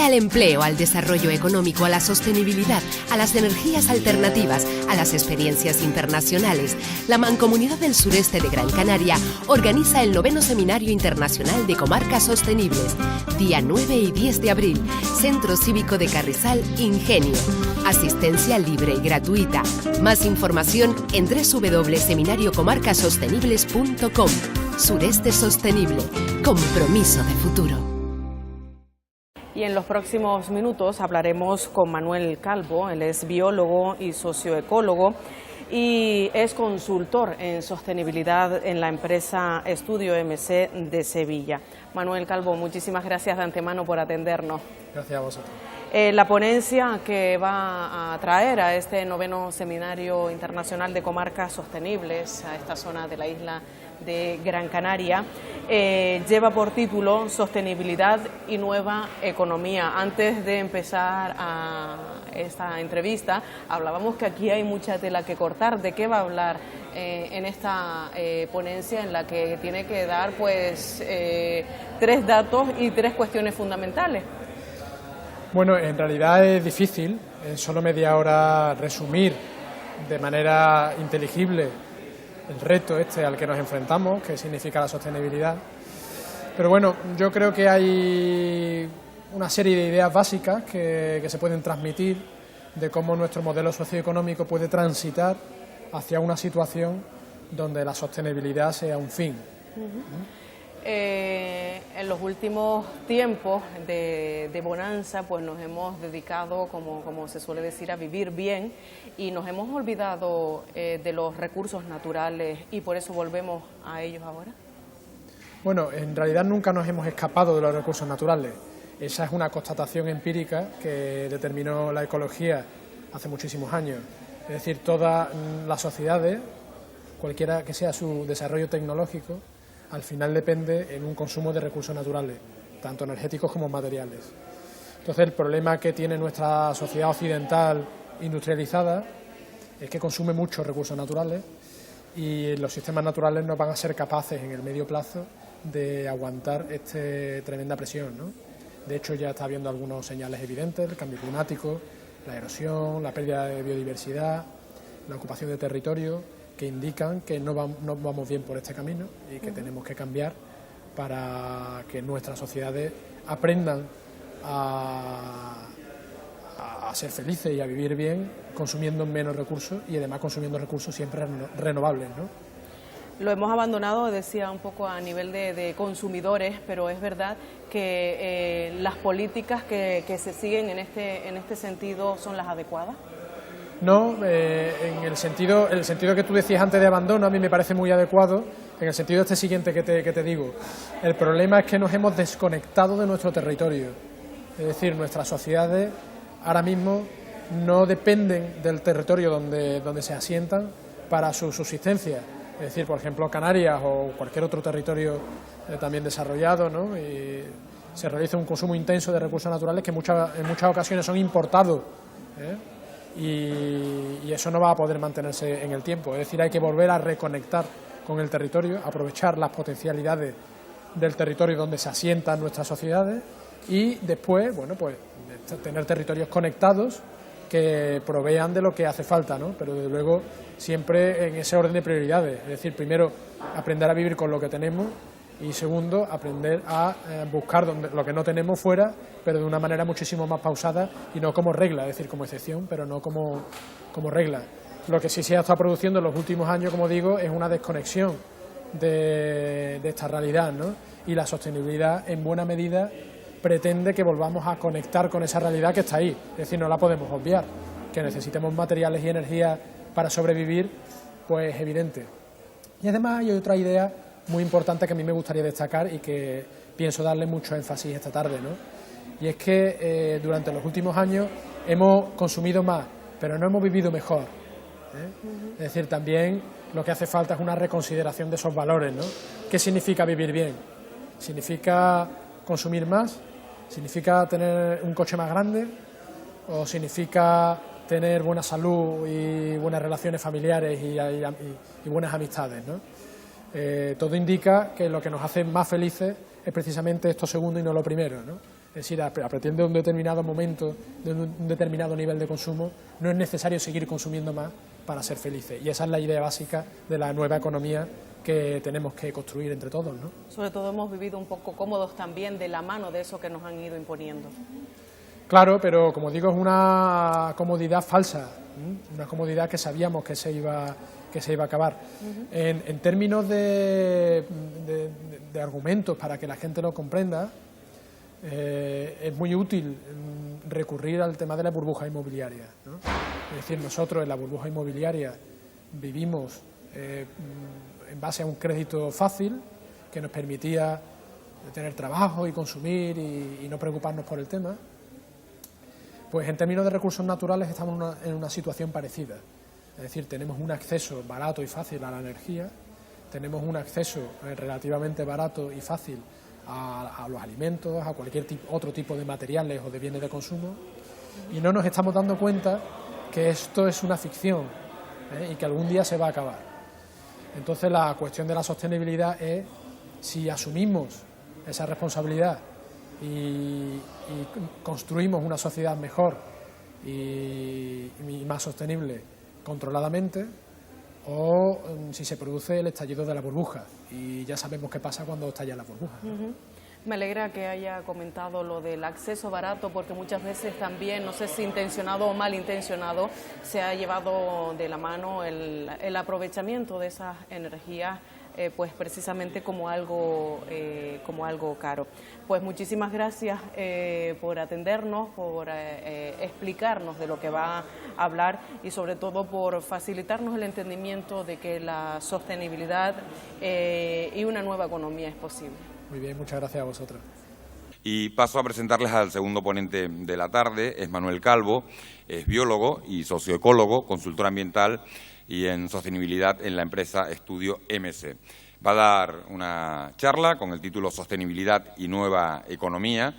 al empleo, al desarrollo económico, a la sostenibilidad, a las energías alternativas, a las experiencias internacionales, la Mancomunidad del Sureste de Gran Canaria organiza el 9º Seminario Internacional de Comarcas Sostenibles, día 9 y 10 de abril, Centro Cívico de Carrizal, Ingenio. Asistencia libre y gratuita. Más información en www.seminariocomarcasostenibles.com. Sureste Sostenible. Compromiso de futuro. Y en los próximos minutos hablaremos con Manuel Calvo. Él es biólogo y socioecólogo y es consultor en sostenibilidad en la empresa Estudio MC de Sevilla. Manuel Calvo, muchísimas gracias de antemano por atendernos. Gracias a vosotros. La ponencia que va a traer a este 9º Seminario Internacional de Comarcas Sostenibles, a esta zona de la isla de Gran Canaria, lleva por título Sostenibilidad y Nueva Economía. Antes de empezar esta entrevista, hablábamos que aquí hay mucha tela que cortar. ¿De qué va a hablar en esta ponencia en la que tiene que dar pues 3 datos y 3 cuestiones fundamentales? Bueno, en realidad es difícil en solo media hora resumir de manera inteligible el reto al que nos enfrentamos, que significa la sostenibilidad. Pero bueno, yo creo que hay una serie de ideas básicas que se pueden transmitir de cómo nuestro modelo socioeconómico puede transitar hacia una situación donde la sostenibilidad sea un fin. En los últimos tiempos de bonanza, pues nos hemos dedicado, como se suele decir, a vivir bien y nos hemos olvidado de los recursos naturales y por eso volvemos a ellos ahora. Bueno, en realidad nunca nos hemos escapado de los recursos naturales. Esa es una constatación empírica que determinó la ecología hace muchísimos años. Es decir, todas las sociedades, cualquiera que sea su desarrollo tecnológico, al final depende en un consumo de recursos naturales, tanto energéticos como materiales. Entonces, el problema que tiene nuestra sociedad occidental industrializada es que consume muchos recursos naturales y los sistemas naturales no van a ser capaces en el medio plazo de aguantar esta tremenda presión, ¿no? De hecho, ya está habiendo algunos señales evidentes: el cambio climático, la erosión, la pérdida de biodiversidad, la ocupación de territorio, que indican que no vamos bien por este camino y que tenemos que cambiar para que nuestras sociedades aprendan a ser felices y a vivir bien consumiendo menos recursos y además consumiendo recursos siempre renovables, ¿no? Lo hemos abandonado, decía, un poco a nivel de consumidores, pero es verdad que las políticas que se siguen en este sentido son las adecuadas. No, en el sentido que tú decías antes de abandono, a mí me parece muy adecuado, en el sentido siguiente que te digo. El problema es que nos hemos desconectado de nuestro territorio. Es decir, nuestras sociedades ahora mismo no dependen del territorio donde se asientan para su subsistencia. Es decir, por ejemplo, Canarias o cualquier otro territorio también desarrollado, ¿no? Y se realiza un consumo intenso de recursos naturales que en muchas ocasiones son importados, y eso no va a poder mantenerse en el tiempo. Es decir, hay que volver a reconectar con el territorio, aprovechar las potencialidades del territorio donde se asientan nuestras sociedades y después, bueno, pues tener territorios conectados que provean de lo que hace falta, ¿no? Pero desde luego siempre en ese orden de prioridades. Es decir, primero aprender a vivir con lo que tenemos y segundo, aprender a buscar lo que no tenemos fuera, pero de una manera muchísimo más pausada y no como regla, es decir, como excepción, pero no como regla. Lo que sí se ha estado produciendo en los últimos años, como digo, es una desconexión de esta realidad, ¿no? Y la sostenibilidad, en buena medida, pretende que volvamos a conectar con esa realidad que está ahí. Es decir, no la podemos obviar. Que necesitemos materiales y energía para sobrevivir, pues es evidente. Y además hay otra idea muy importante que a mí me gustaría destacar y que pienso darle mucho énfasis esta tarde, ¿no? Y es que durante los últimos años hemos consumido más, pero no hemos vivido mejor, Es decir, también lo que hace falta es una reconsideración de esos valores, ¿no? ¿Qué significa vivir bien? ¿Significa consumir más? ¿Significa tener un coche más grande? ¿O significa tener buena salud y buenas relaciones familiares y buenas amistades, ¿no? Todo indica que lo que nos hace más felices es precisamente esto segundo y no lo primero, ¿no? Es decir, a partir de un determinado momento, de un determinado nivel de consumo, no es necesario seguir consumiendo más para ser felices. Y esa es la idea básica de la nueva economía que tenemos que construir entre todos, ¿no? Sobre todo hemos vivido un poco cómodos también de la mano de eso que nos han ido imponiendo. Claro, pero como digo, es una comodidad falsa, una comodidad que sabíamos que se iba a acabar. En términos de argumentos para que la gente lo comprenda, es muy útil recurrir al tema de la burbuja inmobiliaria, ¿no? Es decir, nosotros en la burbuja inmobiliaria vivimos en base a un crédito fácil que nos permitía tener trabajo y consumir y no preocuparnos por el tema. Pues en términos de recursos naturales estamos en una situación parecida. Es decir, tenemos un acceso barato y fácil a la energía, tenemos un acceso relativamente barato y fácil a los alimentos, a cualquier otro tipo de materiales o de bienes de consumo, y no nos estamos dando cuenta que esto es una ficción, y que algún día se va a acabar. Entonces la cuestión de la sostenibilidad es si asumimos esa responsabilidad y construimos una sociedad mejor y más sostenible controladamente, o si se produce el estallido de la burbuja, y ya sabemos qué pasa cuando estalla la burbuja. Me alegra que haya comentado lo del acceso barato, porque muchas veces también, no sé si intencionado o malintencionado, se ha llevado de la mano el aprovechamiento de esas energías, pues precisamente como algo caro. Pues muchísimas gracias por atendernos, por explicarnos de lo que va a hablar y sobre todo por facilitarnos el entendimiento de que la sostenibilidad y una nueva economía es posible. Muy bien, muchas gracias a vosotros. Y paso a presentarles al segundo ponente de la tarde, es Manuel Calvo, es biólogo y socioecólogo, consultor ambiental y en sostenibilidad en la empresa Estudio MC. Va a dar una charla con el título Sostenibilidad y Nueva Economía.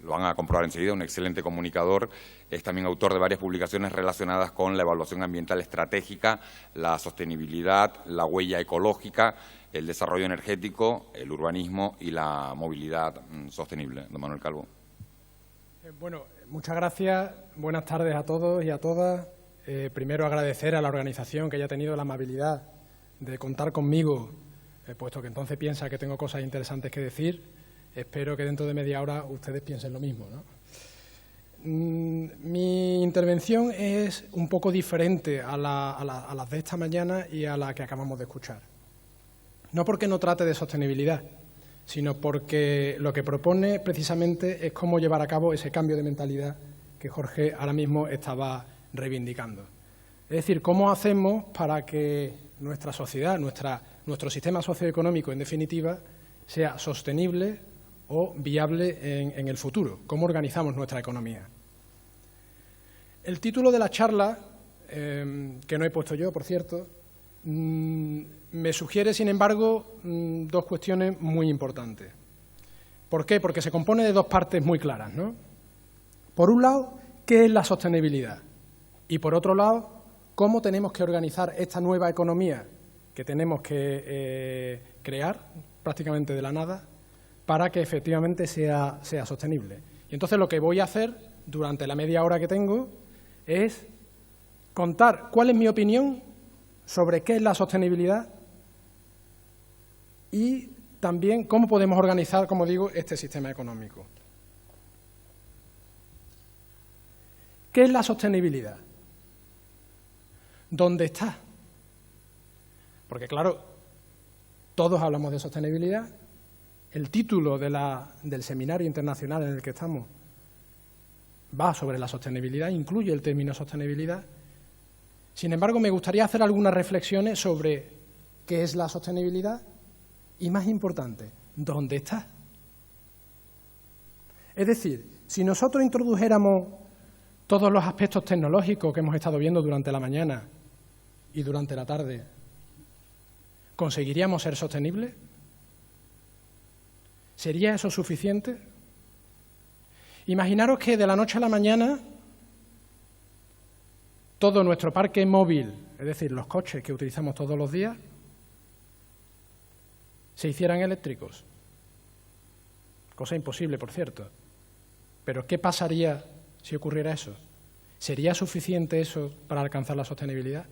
Lo van a comprobar enseguida, un excelente comunicador. Es también autor de varias publicaciones relacionadas con la evaluación ambiental estratégica, la sostenibilidad, la huella ecológica, el desarrollo energético, el urbanismo y la movilidad sostenible. Don Manuel Calvo. Bueno, muchas gracias. Buenas tardes a todos y a todas. Primero agradecer a la organización que haya tenido la amabilidad de contar conmigo, puesto que entonces piensa que tengo cosas interesantes que decir. Espero que dentro de media hora ustedes piensen lo mismo, ¿no? Mi intervención es un poco diferente a las de esta mañana y a la que acabamos de escuchar. No porque no trate de sostenibilidad, sino porque lo que propone precisamente es cómo llevar a cabo ese cambio de mentalidad que Jorge ahora mismo estaba reivindicando. Es decir, cómo hacemos para que nuestra sociedad, nuestro sistema socioeconómico, en definitiva, sea sostenible o viable en el futuro. Cómo organizamos nuestra economía. El título de la charla, que no he puesto yo, por cierto, me sugiere, sin embargo, dos cuestiones muy importantes. ¿Por qué? Porque se compone de dos partes muy claras, ¿no? Por un lado, ¿qué es la sostenibilidad? Y por otro lado, ¿cómo tenemos que organizar esta nueva economía que tenemos que crear prácticamente de la nada para que efectivamente sea sostenible? Y entonces lo que voy a hacer durante la media hora que tengo es contar cuál es mi opinión sobre qué es la sostenibilidad y también cómo podemos organizar, como digo, este sistema económico. ¿Qué es la sostenibilidad? ¿Dónde está? Porque, claro, todos hablamos de sostenibilidad. El título del seminario internacional en el que estamos va sobre la sostenibilidad, incluye el término sostenibilidad. Sin embargo, me gustaría hacer algunas reflexiones sobre qué es la sostenibilidad y, más importante, ¿dónde está? Es decir, si nosotros introdujéramos todos los aspectos tecnológicos que hemos estado viendo durante la mañana y durante la tarde, ¿conseguiríamos ser sostenibles? ¿Sería eso suficiente? Imaginaros que de la noche a la mañana todo nuestro parque móvil, es decir, los coches que utilizamos todos los días, se hicieran eléctricos. Cosa imposible, por cierto. Pero ¿qué pasaría si ocurriera eso? ¿Sería suficiente eso para alcanzar la sostenibilidad?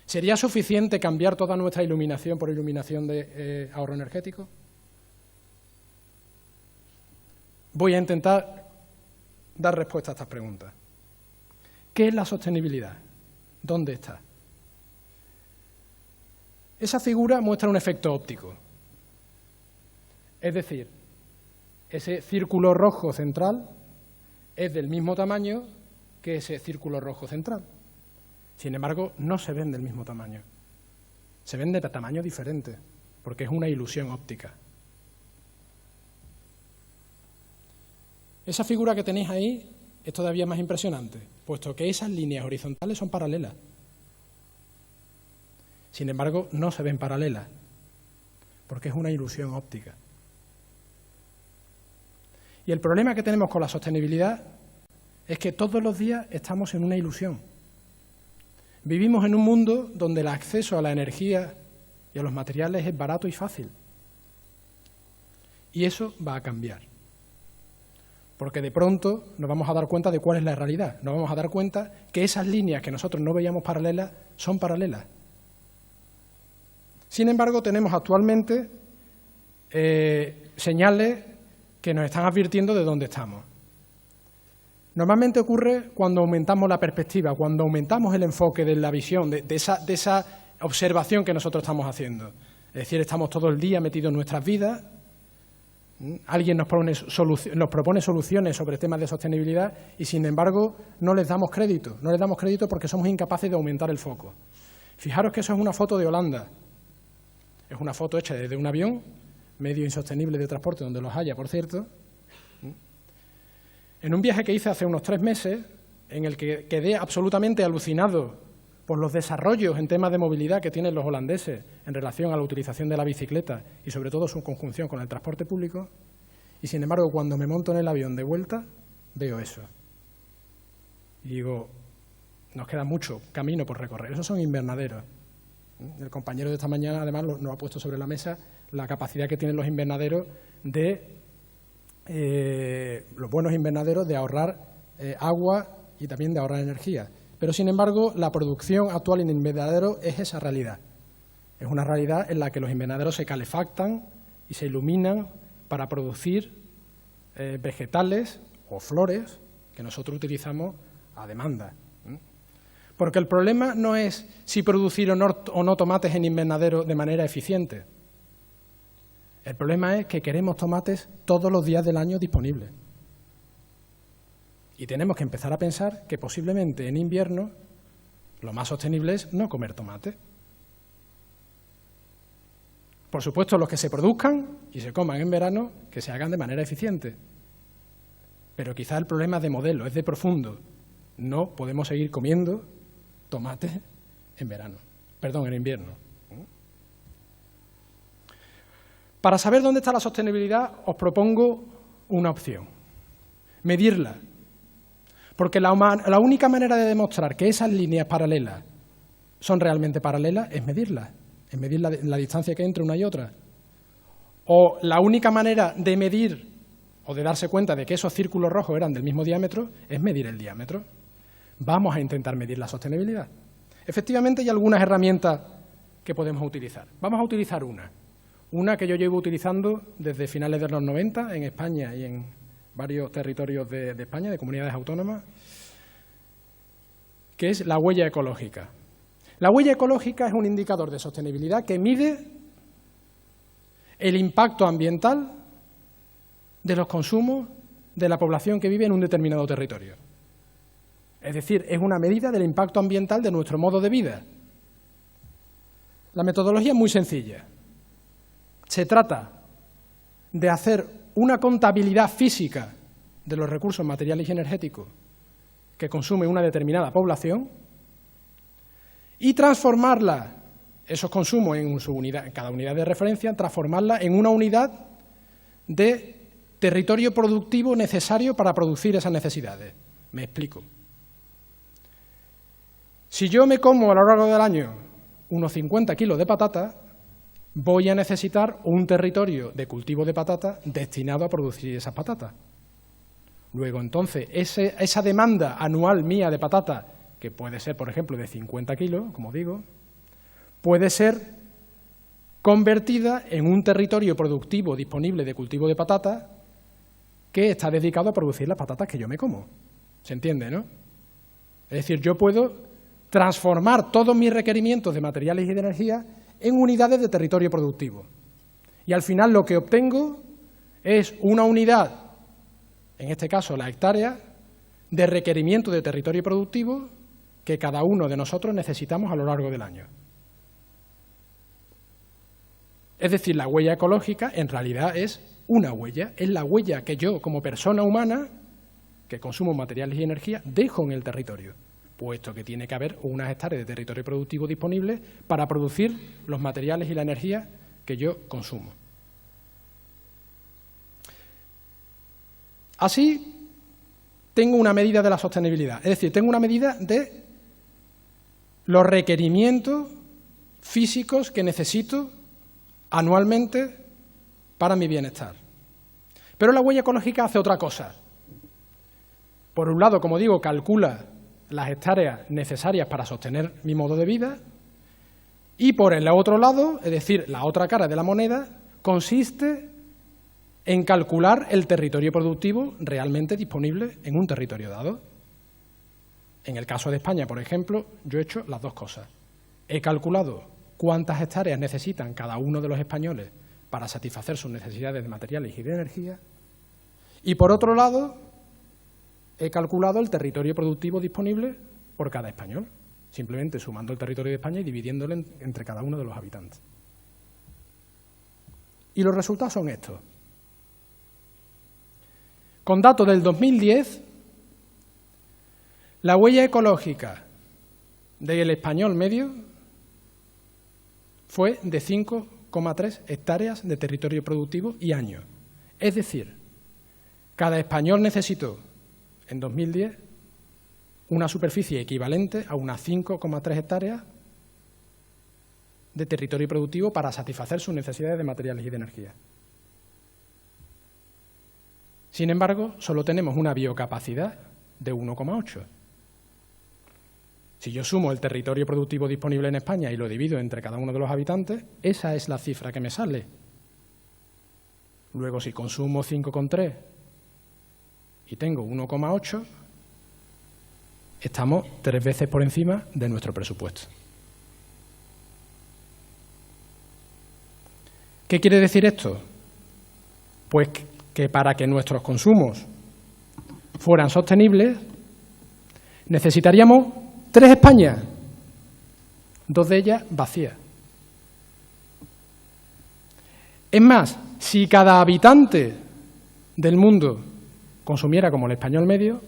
¿Sería suficiente cambiar toda nuestra iluminación por iluminación de ahorro energético? Voy a intentar dar respuesta a estas preguntas. ¿Qué es la sostenibilidad? ¿Dónde está? Esa figura muestra un efecto óptico. Es decir, ese círculo rojo central es del mismo tamaño que ese círculo rojo central. Sin embargo, no se ven del mismo tamaño. Se ven de tamaño diferente, porque es una ilusión óptica. Esa figura que tenéis ahí es todavía más impresionante, puesto que esas líneas horizontales son paralelas. Sin embargo, no se ven paralelas, porque es una ilusión óptica. Y el problema que tenemos con la sostenibilidad es que todos los días estamos en una ilusión. Vivimos en un mundo donde el acceso a la energía y a los materiales es barato y fácil. Y eso va a cambiar. Porque de pronto nos vamos a dar cuenta de cuál es la realidad. Nos vamos a dar cuenta que esas líneas que nosotros no veíamos paralelas son paralelas. Sin embargo, tenemos actualmente señales que nos están advirtiendo de dónde estamos. Normalmente ocurre cuando aumentamos la perspectiva, cuando aumentamos el enfoque de la visión, de esa observación que nosotros estamos haciendo. Es decir, estamos todo el día metidos en nuestras vidas, alguien nos propone soluciones sobre temas de sostenibilidad y, sin embargo, no les damos crédito. No les damos crédito porque somos incapaces de aumentar el foco. Fijaros que eso es una foto de Holanda. Es una foto hecha desde un avión, medio insostenible de transporte, donde los haya, por cierto. En un viaje que hice hace unos 3 meses, en el que quedé absolutamente alucinado por los desarrollos en temas de movilidad que tienen los holandeses en relación a la utilización de la bicicleta y sobre todo su conjunción con el transporte público, y sin embargo cuando me monto en el avión de vuelta veo eso. Y digo, nos queda mucho camino por recorrer. Esos son invernaderos. El compañero de esta mañana además nos ha puesto sobre la mesa la capacidad que tienen los invernaderos los buenos invernaderos de ahorrar agua y también de ahorrar energía. Pero, sin embargo, la producción actual en invernaderos es esa realidad. Es una realidad en la que los invernaderos se calefactan y se iluminan para producir vegetales o flores que nosotros utilizamos a demanda. Porque el problema no es si producir o no tomates en invernadero de manera eficiente. El problema es que queremos tomates todos los días del año disponibles. Y tenemos que empezar a pensar que posiblemente en invierno lo más sostenible es no comer tomate. Por supuesto, los que se produzcan y se coman en verano, que se hagan de manera eficiente. Pero quizá el problema es de modelo, es de profundo. No podemos seguir comiendo tomate en invierno. Para saber dónde está la sostenibilidad, os propongo una opción: medirla. Porque la única manera de demostrar que esas líneas paralelas son realmente paralelas es medirlas, es medir la distancia que hay entre una y otra. O la única manera de medir o de darse cuenta de que esos círculos rojos eran del mismo diámetro es medir el diámetro. Vamos a intentar medir la sostenibilidad. Efectivamente, hay algunas herramientas que podemos utilizar. Vamos a utilizar una que yo llevo utilizando desde finales de los 90 en España y en varios territorios de España, de comunidades autónomas, que es la huella ecológica. La huella ecológica es un indicador de sostenibilidad que mide el impacto ambiental de los consumos de la población que vive en un determinado territorio. Es decir, es una medida del impacto ambiental de nuestro modo de vida. La metodología es muy sencilla. Se trata de hacer una contabilidad física de los recursos materiales y energéticos que consume una determinada población y transformarla, esos consumos en cada unidad de referencia, transformarla en una unidad de territorio productivo necesario para producir esas necesidades. Me explico. Si yo me como a lo largo del año unos 50 kilos de patata, voy a necesitar un territorio de cultivo de patatas destinado a producir esas patatas. Luego, entonces, esa demanda anual mía de patatas, que puede ser, por ejemplo, de 50 kilos, como digo, puede ser convertida en un territorio productivo disponible de cultivo de patatas que está dedicado a producir las patatas que yo me como. ¿Se entiende, no? Es decir, yo puedo transformar todos mis requerimientos de materiales y de energía en unidades de territorio productivo. Y al final lo que obtengo es una unidad, en este caso la hectárea, de requerimiento de territorio productivo que cada uno de nosotros necesitamos a lo largo del año. Es decir, la huella ecológica en realidad es una huella, es la huella que yo como persona humana, que consumo materiales y energía, dejo en el territorio, puesto que tiene que haber unas hectáreas de territorio productivo disponibles para producir los materiales y la energía que yo consumo. Así, tengo una medida de la sostenibilidad, es decir, tengo una medida de los requerimientos físicos que necesito anualmente para mi bienestar. Pero la huella ecológica hace otra cosa. Por un lado, como digo, calcula las hectáreas necesarias para sostener mi modo de vida y por el otro lado, es decir, la otra cara de la moneda, consiste en calcular el territorio productivo realmente disponible en un territorio dado. En el caso de España, por ejemplo, yo he hecho las dos cosas. He calculado cuántas hectáreas necesitan cada uno de los españoles para satisfacer sus necesidades de materiales y de energía. Y por otro lado, he calculado el territorio productivo disponible por cada español, simplemente sumando el territorio de España y dividiéndolo entre cada uno de los habitantes. Y los resultados son estos. Con datos del 2010, la huella ecológica del español medio fue de 5,3 hectáreas de territorio productivo y año. Es decir, cada español necesitó, en 2010, una superficie equivalente a unas 5,3 hectáreas de territorio productivo para satisfacer sus necesidades de materiales y de energía. Sin embargo, solo tenemos una biocapacidad de 1,8. Si yo sumo el territorio productivo disponible en España y lo divido entre cada uno de los habitantes, esa es la cifra que me sale. Luego, si consumo 5,3 y tengo 1,8, estamos 3 veces por encima de nuestro presupuesto. ¿Qué quiere decir esto? Pues que para que nuestros consumos fueran sostenibles, necesitaríamos 3 Españas, 2 de ellas vacías. Es más, si cada habitante del mundo consumiera como el español medio,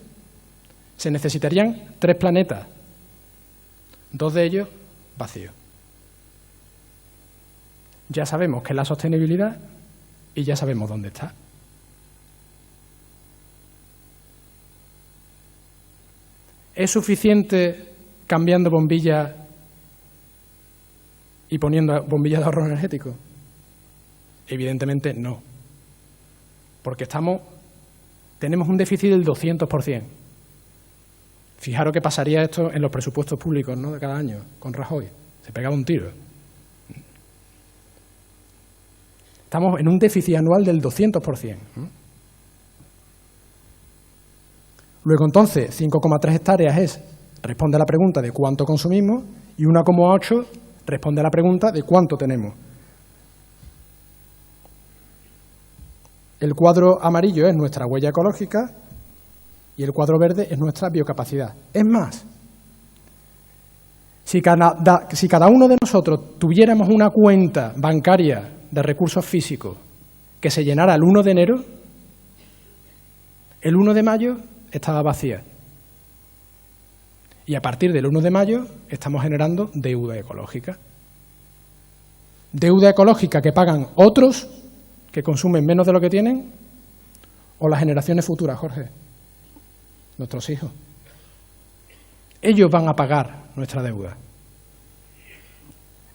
se necesitarían 3 planetas, 2 de ellos vacíos. Ya sabemos qué es la sostenibilidad y ya sabemos dónde está. ¿Es suficiente cambiando bombillas y poniendo bombillas de ahorro energético? Evidentemente no, porque tenemos un déficit del 200%. Fijaros que pasaría esto en los presupuestos públicos, ¿no?, de cada año, con Rajoy. Se pegaba un tiro. Estamos en un déficit anual del 200%. Luego, entonces, 5,3 hectáreas responde a la pregunta de cuánto consumimos y 1,8 responde a la pregunta de cuánto tenemos. El cuadro amarillo es nuestra huella ecológica y el cuadro verde es nuestra biocapacidad. Es más, si cada uno de nosotros tuviéramos una cuenta bancaria de recursos físicos que se llenara el 1 de enero, el 1 de mayo estaba vacía. Y a partir del 1 de mayo estamos generando deuda ecológica. Deuda ecológica que pagan otros que consumen menos de lo que tienen o las generaciones futuras, Jorge, nuestros hijos. Ellos van a pagar nuestra deuda.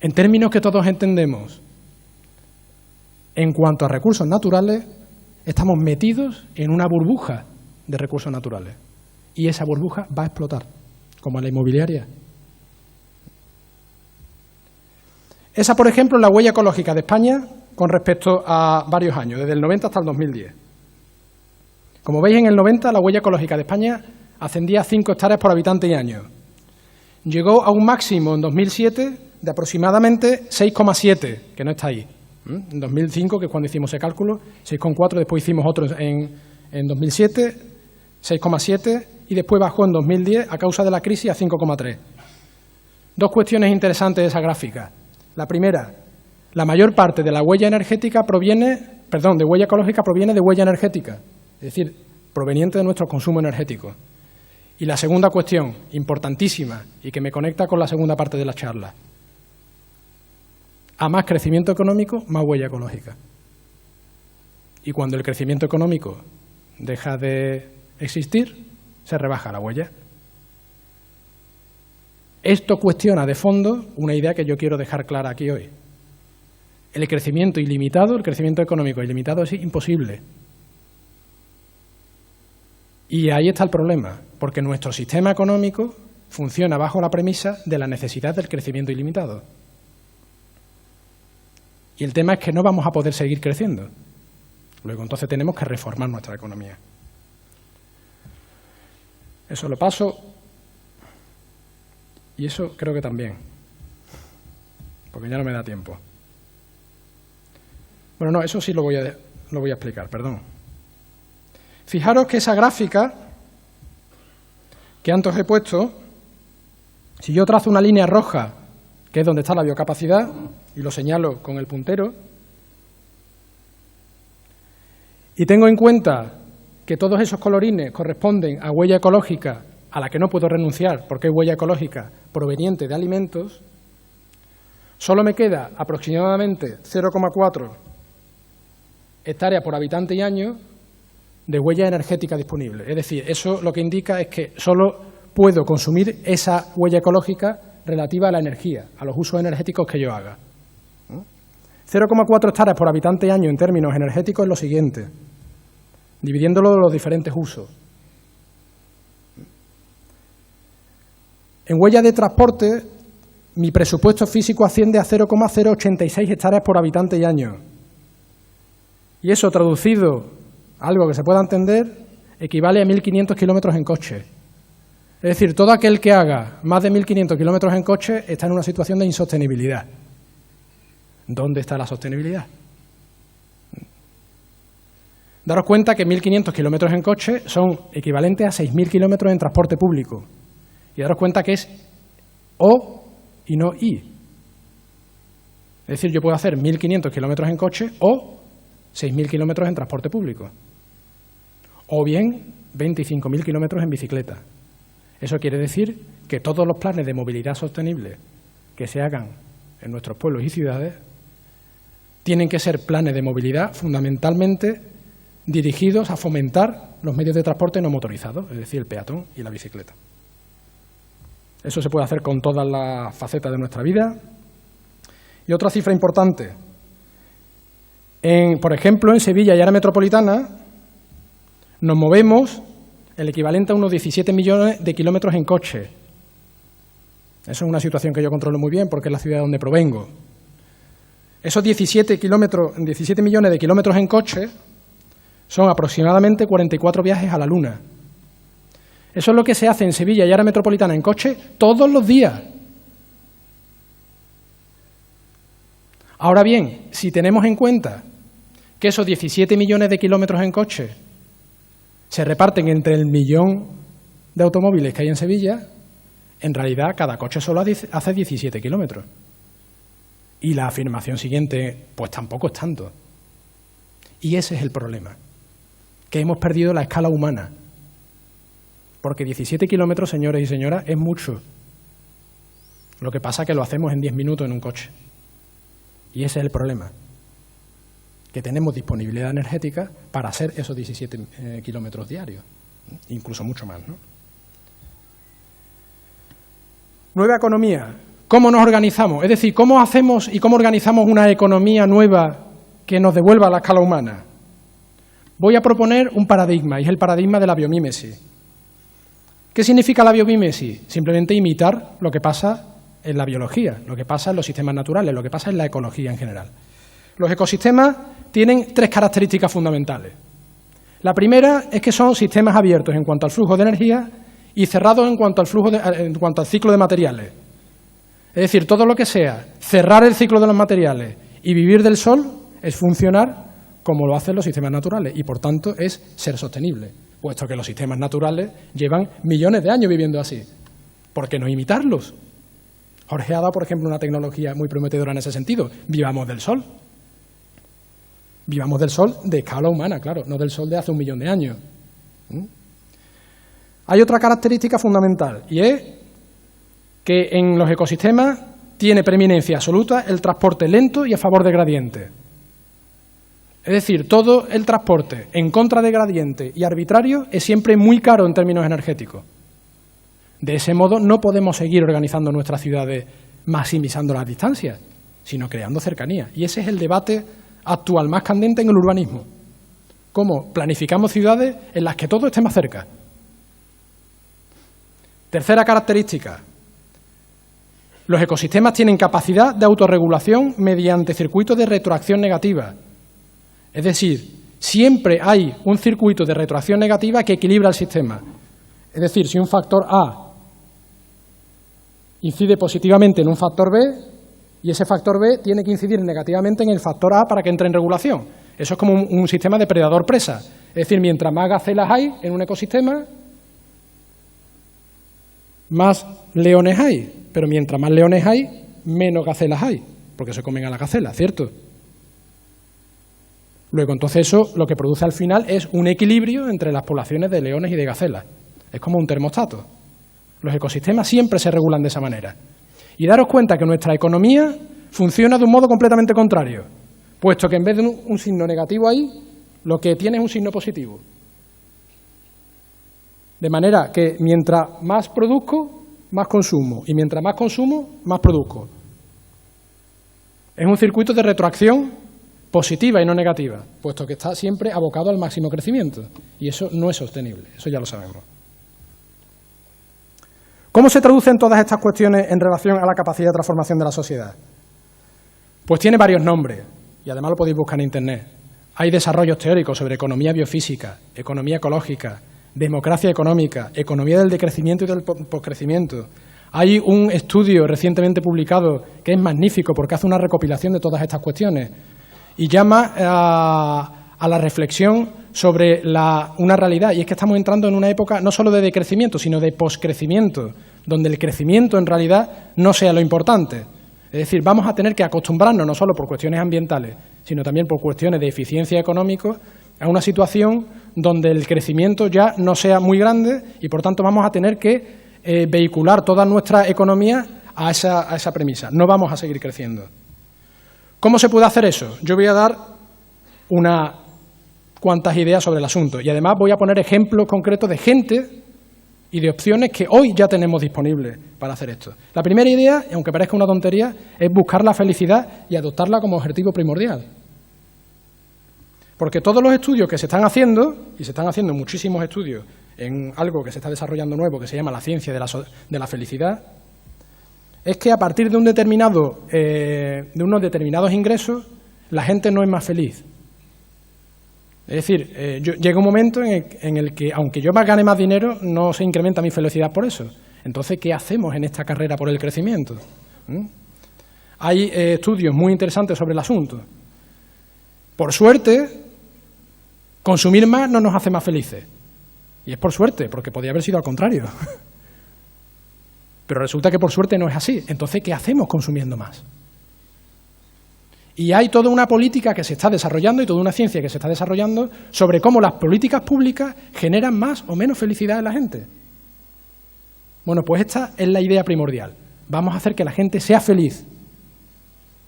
En términos que todos entendemos, En cuanto a recursos naturales, estamos metidos en una burbuja de recursos naturales. Y esa burbuja va a explotar, como en la inmobiliaria. Esa, por ejemplo, es la huella ecológica de España con respecto a varios años, desde el 90 hasta el 2010. Como veis, en el 90 la huella ecológica de España ascendía a 5 hectáreas por habitante y año. Llegó a un máximo en 2007 de aproximadamente 6,7, que no está ahí. En 2005, que es cuando hicimos ese cálculo, 6,4, después hicimos otro en 2007, 6,7, y después bajó en 2010 a causa de la crisis a 5,3. Dos cuestiones interesantes de esa gráfica. La primera, la mayor parte de la huella energética de huella ecológica proviene de huella energética, es decir, proveniente de nuestro consumo energético. Y la segunda cuestión, importantísima, y que me conecta con la segunda parte de la charla. A más crecimiento económico, más huella ecológica. Y cuando el crecimiento económico deja de existir, se rebaja la huella. Esto cuestiona de fondo una idea que yo quiero dejar clara aquí hoy. El crecimiento ilimitado, el crecimiento económico ilimitado es imposible. Y ahí está el problema, porque nuestro sistema económico funciona bajo la premisa de la necesidad del crecimiento ilimitado. Y el tema es que no vamos a poder seguir creciendo. Luego, entonces, tenemos que reformar nuestra economía. Eso lo paso. Y eso creo que también. Porque ya no me da tiempo. Bueno, no, eso sí lo voy a explicar, perdón. Fijaros que esa gráfica que antes he puesto, si yo trazo una línea roja, que es donde está la biocapacidad, y lo señalo con el puntero, y tengo en cuenta que todos esos colorines corresponden a huella ecológica a la que no puedo renunciar porque es huella ecológica proveniente de alimentos, solo me queda aproximadamente 0,4 hectáreas por habitante y año de huella energética disponible. Es decir, eso lo que indica es que solo puedo consumir esa huella ecológica relativa a la energía, a los usos energéticos que yo haga. 0,4 hectáreas por habitante y año en términos energéticos es lo siguiente, dividiéndolo de los diferentes usos. En huella de transporte, mi presupuesto físico asciende a 0,086 hectáreas por habitante y año. Y eso, traducido a algo que se pueda entender, equivale a 1.500 kilómetros en coche. Es decir, todo aquel que haga más de 1.500 kilómetros en coche está en una situación de insostenibilidad. ¿Dónde está la sostenibilidad? Daros cuenta que 1.500 kilómetros en coche son equivalentes a 6.000 kilómetros en transporte público. Y daros cuenta que es O y no I. Es decir, yo puedo hacer 1.500 kilómetros en coche o 6.000 kilómetros en transporte público. O bien 25.000 kilómetros en bicicleta. Eso quiere decir que todos los planes de movilidad sostenible que se hagan en nuestros pueblos y ciudades tienen que ser planes de movilidad fundamentalmente dirigidos a fomentar los medios de transporte no motorizados, es decir, el peatón y la bicicleta. Eso se puede hacer con todas las facetas de nuestra vida. Y otra cifra importante. Por ejemplo, en Sevilla y área metropolitana nos movemos el equivalente a unos 17 millones de kilómetros en coche. Eso es una situación que yo controlo muy bien porque es la ciudad donde provengo. Esos 17 millones de kilómetros en coche son aproximadamente 44 viajes a la Luna. Eso es lo que se hace en Sevilla y área metropolitana en coche todos los días. Ahora bien, si tenemos en cuenta que esos 17 millones de kilómetros en coche se reparten entre el millón de automóviles que hay en Sevilla, en realidad cada coche solo hace 17 kilómetros. Y la afirmación siguiente, pues tampoco es tanto. Y ese es el problema, que hemos perdido la escala humana. Porque 17 kilómetros, señores y señoras, es mucho. Lo que pasa es que lo hacemos en 10 minutos en un coche. Y ese es el problema, que tenemos disponibilidad energética para hacer esos 17 kilómetros diarios, incluso mucho más, ¿no? Nueva economía. ¿Cómo nos organizamos? Es decir, ¿cómo hacemos y cómo organizamos una economía nueva que nos devuelva a la escala humana. Voy a proponer un paradigma, y es el paradigma de la biomímesis. ¿Qué significa la biomímesis? Simplemente imitar lo que pasa en la biología, lo que pasa en los sistemas naturales, lo que pasa en la ecología en general. Los ecosistemas tienen 3 características fundamentales. La primera es que son sistemas abiertos en cuanto al flujo de energía y cerrados en cuanto al ciclo de materiales. Es decir, todo lo que sea cerrar el ciclo de los materiales y vivir del sol es funcionar como lo hacen los sistemas naturales y, por tanto, es ser sostenible, puesto que los sistemas naturales llevan millones de años viviendo así. ¿Por qué no imitarlos? Jorge ha dado, por ejemplo, una tecnología muy prometedora en ese sentido. Vivamos del sol. Vivamos del sol de escala humana, claro, no del sol de hace 1 millón de años. Hay otra característica fundamental, y es que en los ecosistemas tiene preeminencia absoluta el transporte lento y a favor de gradiente. Es decir, todo el transporte en contra de gradiente y arbitrario es siempre muy caro en términos energéticos. De ese modo no podemos seguir organizando nuestras ciudades maximizando las distancias, sino creando cercanía. Y ese es el debate actual más candente en el urbanismo. ¿Cómo planificamos ciudades en las que todo esté más cerca? Tercera característica. Los ecosistemas tienen capacidad de autorregulación mediante circuitos de retroacción negativa. Es decir, siempre hay un circuito de retroacción negativa que equilibra el sistema. Es decir, si un factor A incide positivamente en un factor B, y ese factor B tiene que incidir negativamente en el factor A para que entre en regulación. Eso es como un sistema de predador-presa. Es decir, mientras más gacelas hay en un ecosistema, más leones hay. Pero mientras más leones hay, menos gacelas hay, porque se comen a las gacelas, ¿cierto? Luego, entonces, eso lo que produce al final es un equilibrio entre las poblaciones de leones y de gacelas. Es como un termostato. Los ecosistemas siempre se regulan de esa manera. Y daros cuenta que nuestra economía funciona de un modo completamente contrario, puesto que en vez de un signo negativo ahí, lo que tiene es un signo positivo. De manera que mientras más produzco, más consumo, y mientras más consumo, más produzco. Es un circuito de retroacción positiva y no negativa, puesto que está siempre abocado al máximo crecimiento, y eso no es sostenible, eso ya lo sabemos. ¿Cómo se traducen todas estas cuestiones en relación a la capacidad de transformación de la sociedad? Pues tiene varios nombres, y además lo podéis buscar en Internet. Hay desarrollos teóricos sobre economía biofísica, economía ecológica, democracia económica, economía del decrecimiento y del poscrecimiento. Hay un estudio recientemente publicado que es magnífico porque hace una recopilación de todas estas cuestiones y llama a la reflexión sobre una realidad, y es que estamos entrando en una época no solo de decrecimiento, sino de poscrecimiento, donde el crecimiento en realidad no sea lo importante. Es decir, vamos a tener que acostumbrarnos, no solo por cuestiones ambientales, sino también por cuestiones de eficiencia económica, a una situación donde el crecimiento ya no sea muy grande y, por tanto, vamos a tener que vehicular toda nuestra economía a esa premisa. No vamos a seguir creciendo. ¿Cómo se puede hacer eso? Yo voy a dar unas cuantas ideas sobre el asunto y además voy a poner ejemplos concretos de gente y de opciones que hoy ya tenemos disponibles para hacer esto. La primera idea, y aunque parezca una tontería, es buscar la felicidad y adoptarla como objetivo primordial. Porque todos los estudios que se están haciendo, y se están haciendo muchísimos estudios en algo que se está desarrollando nuevo, que se llama la ciencia de la felicidad, es que a partir de unos determinados ingresos, la gente no es más feliz. Es decir, llega un momento en el que, aunque yo gane más dinero, no se incrementa mi felicidad por eso. Entonces, ¿qué hacemos en esta carrera por el crecimiento? Hay estudios muy interesantes sobre el asunto. Por suerte, consumir más no nos hace más felices. Y es por suerte, porque podría haber sido al contrario. Pero resulta que por suerte no es así. Entonces, ¿qué hacemos consumiendo más? Y hay toda una política que se está desarrollando y toda una ciencia que se está desarrollando sobre cómo las políticas públicas generan más o menos felicidad en la gente. Bueno, pues esta es la idea primordial. Vamos a hacer que la gente sea feliz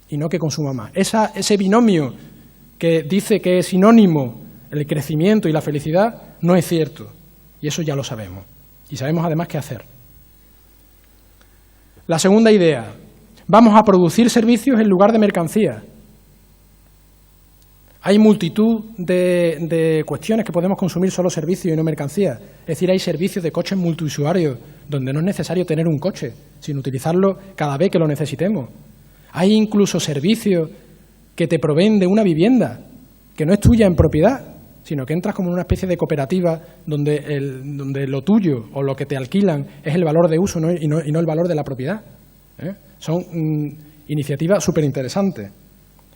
y no que consuma más. Ese binomio que dice que es sinónimo el crecimiento y la felicidad no es cierto. Y eso ya lo sabemos. Y sabemos además qué hacer. La segunda idea. Vamos a producir servicios en lugar de mercancías. Hay multitud de cuestiones que podemos consumir solo servicios y no mercancías. Es decir, hay servicios de coches multiusuarios donde no es necesario tener un coche, sino utilizarlo cada vez que lo necesitemos. Hay incluso servicios que te proveen de una vivienda que no es tuya en propiedad, sino que entras como en una especie de cooperativa donde lo tuyo o lo que te alquilan es el valor de uso y no el valor de la propiedad. Son iniciativas súper interesantes.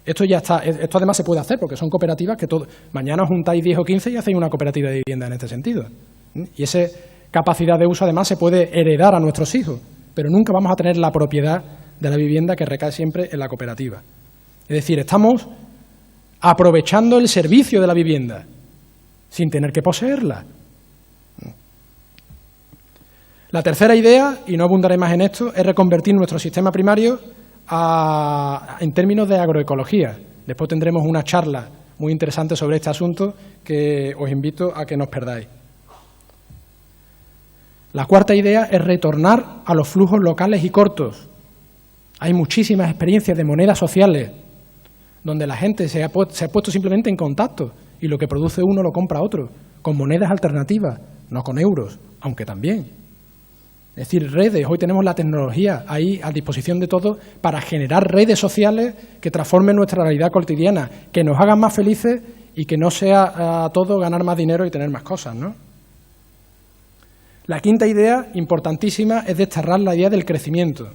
Esto ya está, esto además se puede hacer porque son cooperativas que mañana os juntáis 10 o 15 y hacéis una cooperativa de vivienda en este sentido. Y esa capacidad de uso además se puede heredar a nuestros hijos, pero nunca vamos a tener la propiedad de la vivienda que recae siempre en la cooperativa. Es decir, estamos aprovechando el servicio de la vivienda sin tener que poseerla. La tercera idea, y no abundaré más en esto, es reconvertir nuestro sistema primario en términos de agroecología. Después tendremos una charla muy interesante sobre este asunto que os invito a que no os perdáis. La cuarta idea es retornar a los flujos locales y cortos. Hay muchísimas experiencias de monedas sociales donde la gente se ha puesto simplemente en contacto y lo que produce uno lo compra otro, con monedas alternativas, no con euros, aunque también. Es decir, redes, hoy tenemos la tecnología ahí a disposición de todos para generar redes sociales que transformen nuestra realidad cotidiana, que nos hagan más felices y que no sea todo ganar más dinero y tener más cosas, ¿no? La quinta idea, importantísima, es desterrar la idea del crecimiento.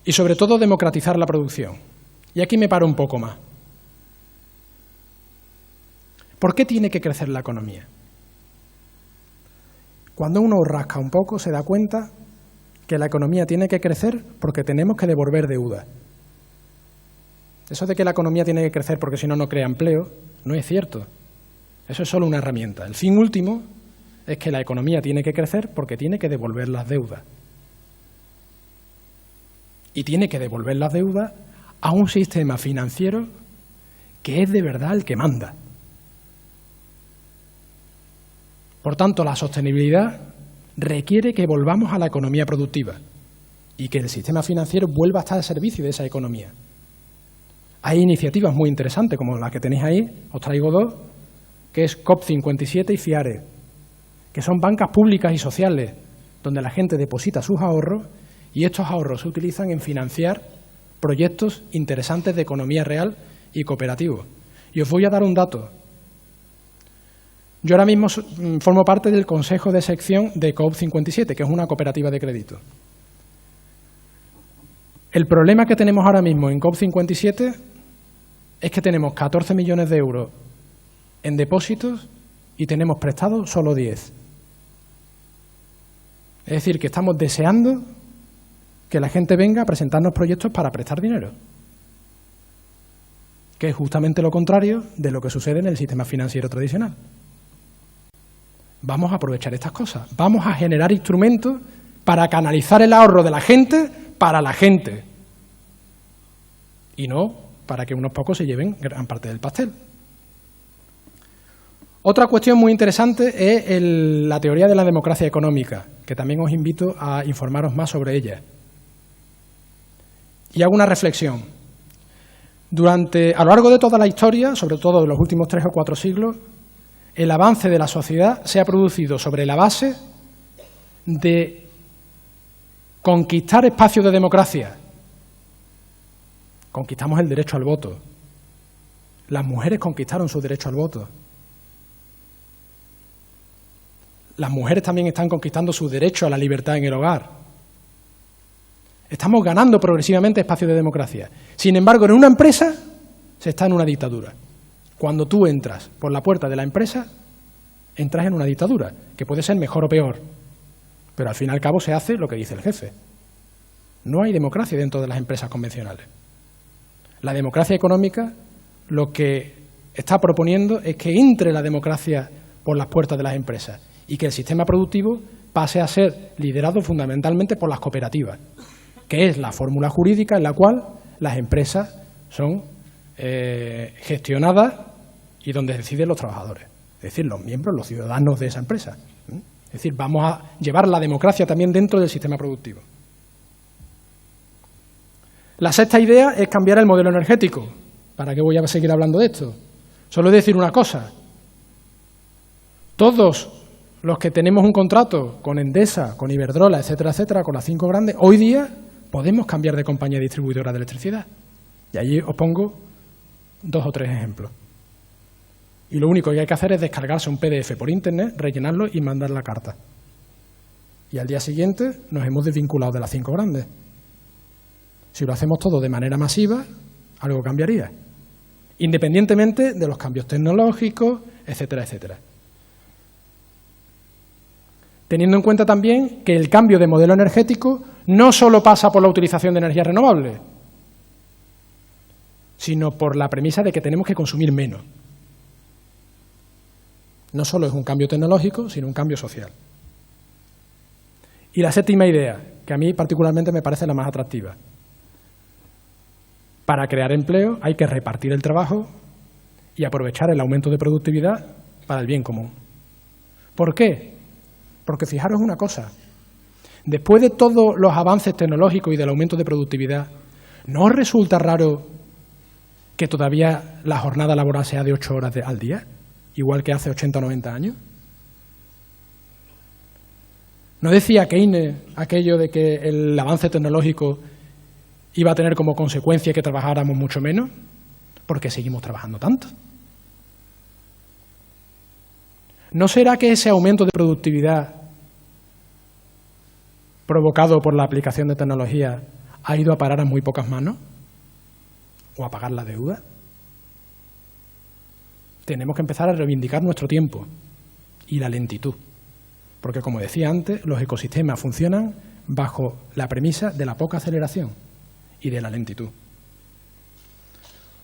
Y sobre todo democratizar la producción. Y aquí me paro un poco más. ¿Por qué tiene que crecer la economía? Cuando uno rasca un poco se da cuenta que la economía tiene que crecer porque tenemos que devolver deuda. Eso de que la economía tiene que crecer porque si no, no crea empleo, no es cierto. Eso es solo una herramienta. El fin último es que la economía tiene que crecer porque tiene que devolver las deudas. Y tiene que devolver las deudas a un sistema financiero que es de verdad el que manda. Por tanto, la sostenibilidad requiere que volvamos a la economía productiva y que el sistema financiero vuelva a estar al servicio de esa economía. Hay iniciativas muy interesantes, como las que tenéis ahí, os traigo dos, que es COP57 y FIARE, que son bancas públicas y sociales, donde la gente deposita sus ahorros y estos ahorros se utilizan en financiar proyectos interesantes de economía real y cooperativo. Y os voy a dar un dato. Yo ahora mismo formo parte del consejo de sección de COP57, que es una cooperativa de crédito. El problema que tenemos ahora mismo en COP57 es que tenemos 14 millones de euros en depósitos y tenemos prestados solo 10. Es decir, que estamos deseando que la gente venga a presentarnos proyectos para prestar dinero, que es justamente lo contrario de lo que sucede en el sistema financiero tradicional. Vamos a aprovechar estas cosas, vamos a generar instrumentos para canalizar el ahorro de la gente para la gente y no para que unos pocos se lleven gran parte del pastel. Otra cuestión muy interesante es la teoría de la democracia económica, que también os invito a informaros más sobre ella. Y hago una reflexión. A lo largo de toda la historia, sobre todo de los últimos 3 o 4 siglos, el avance de la sociedad se ha producido sobre la base de conquistar espacios de democracia. Conquistamos el derecho al voto. Las mujeres conquistaron su derecho al voto. Las mujeres también están conquistando su derecho a la libertad en el hogar. Estamos ganando progresivamente espacios de democracia. Sin embargo, en una empresa se está en una dictadura. Cuando tú entras por la puerta de la empresa, entras en una dictadura, que puede ser mejor o peor, pero al fin y al cabo se hace lo que dice el jefe. No hay democracia dentro de las empresas convencionales. La democracia económica lo que está proponiendo es que entre la democracia por las puertas de las empresas y que el sistema productivo pase a ser liderado fundamentalmente por las cooperativas, que es la fórmula jurídica en la cual las empresas son gestionadas y donde deciden los trabajadores, es decir, los miembros, los ciudadanos de esa empresa. Es decir, vamos a llevar la democracia también dentro del sistema productivo. La sexta idea es cambiar el modelo energético. ¿Para qué voy a seguir hablando de esto? Solo decir una cosa. Todos los que tenemos un contrato con Endesa, con Iberdrola, etcétera, etcétera, con las 5 grandes, hoy día podemos cambiar de compañía distribuidora de electricidad. Y allí os pongo 2 o 3 ejemplos. Y lo único que hay que hacer es descargarse un PDF por Internet, rellenarlo y mandar la carta. Y al día siguiente nos hemos desvinculado de las 5 grandes. Si lo hacemos todo de manera masiva, algo cambiaría. Independientemente de los cambios tecnológicos, etcétera, etcétera. Teniendo en cuenta también que el cambio de modelo energético no solo pasa por la utilización de energías renovables, sino por la premisa de que tenemos que consumir menos. No solo es un cambio tecnológico, sino un cambio social. Y la séptima idea, que a mí particularmente me parece la más atractiva. Para crear empleo hay que repartir el trabajo y aprovechar el aumento de productividad para el bien común. ¿Por qué? Porque fijaros una cosa, después de todos los avances tecnológicos y del aumento de productividad, ¿no os resulta raro que todavía la jornada laboral sea de 8 horas al día, igual que hace 80 o 90 años? ¿No decía Keynes aquello de que el avance tecnológico iba a tener como consecuencia que trabajáramos mucho menos? ¿Por qué seguimos trabajando tanto? ¿No será que ese aumento de productividad provocado por la aplicación de tecnología ha ido a parar a muy pocas manos? ¿O a pagar la deuda? Tenemos que empezar a reivindicar nuestro tiempo y la lentitud. Porque, como decía antes, los ecosistemas funcionan bajo la premisa de la poca aceleración y de la lentitud.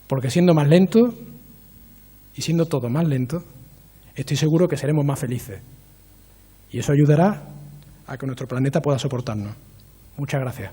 Porque siendo más lento y siendo todo más lento, estoy seguro que seremos más felices. Y eso ayudará a que nuestro planeta pueda soportarnos. Muchas gracias.